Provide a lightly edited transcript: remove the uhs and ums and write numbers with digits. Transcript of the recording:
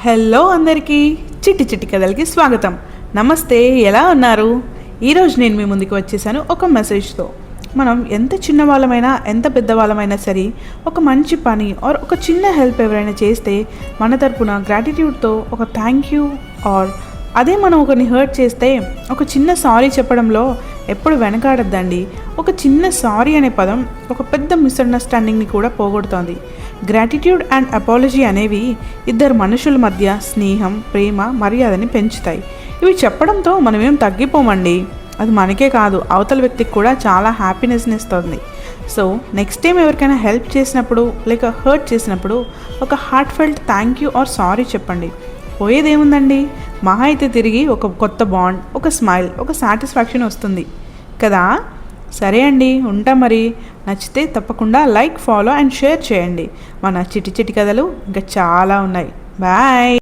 Hello అందరికీ చిట్టి చిట్టి కథలకి స్వాగతం. నమస్తే, ఎలా ఉన్నారు? ఈరోజు నేను మీ ముందుకు వచ్చేసాను ఒక మెసేజ్తో. మనం ఎంత చిన్న వాళ్ళమైనా ఎంత పెద్దవాళ్ళమైనా సరే ఒక మంచి పని ఆర్ ఒక చిన్న హెల్ప్ ఎవరైనా చేస్తే మన తరపున గ్రాటిట్యూడ్తో ఒక థ్యాంక్ యూ ఆర్ అదే మనం ఒకరిని హర్ట్ చేస్తే ఒక చిన్న సారీ చెప్పడంలో ఎప్పుడు వెనకాడద్దండి. ఒక చిన్న సారీ అనే పదం ఒక పెద్ద మిస్అండర్స్టాండింగ్ని కూడా పోగొడుతోంది. గ్రాటిట్యూడ్ అండ్ అపాలజీ అనేవి ఇద్దరు మనుషుల మధ్య స్నేహం, ప్రేమ, మర్యాదని పెంచుతాయి. ఇవి చెప్పడంతో మనమేం తగ్గిపోమండి. అది మనకే కాదు, అవతల వ్యక్తికి కూడా చాలా హ్యాపీనెస్ని ఇస్తుంది. సో నెక్స్ట్ టైం ఎవరికైనా హెల్ప్ చేసినప్పుడు లేక హర్ట్ చేసినప్పుడు ఒక heart felt thank you or sorry చెప్పండి. పోయేదేముందండి, మహా అయితే తిరిగి ఒక కొత్త బాండ్, ఒక స్మైల్, ఒక సాటిస్ఫాక్షన్ వస్తుంది కదా. సరే అండి, ఉంటా మరి. నచ్చితే తప్పకుండా లైక్, ఫాలో అండ్ షేర్ చేయండి. మన చిట్టి చిట్టి కథలు ఇంకా చాలా ఉన్నాయి. బాయ్.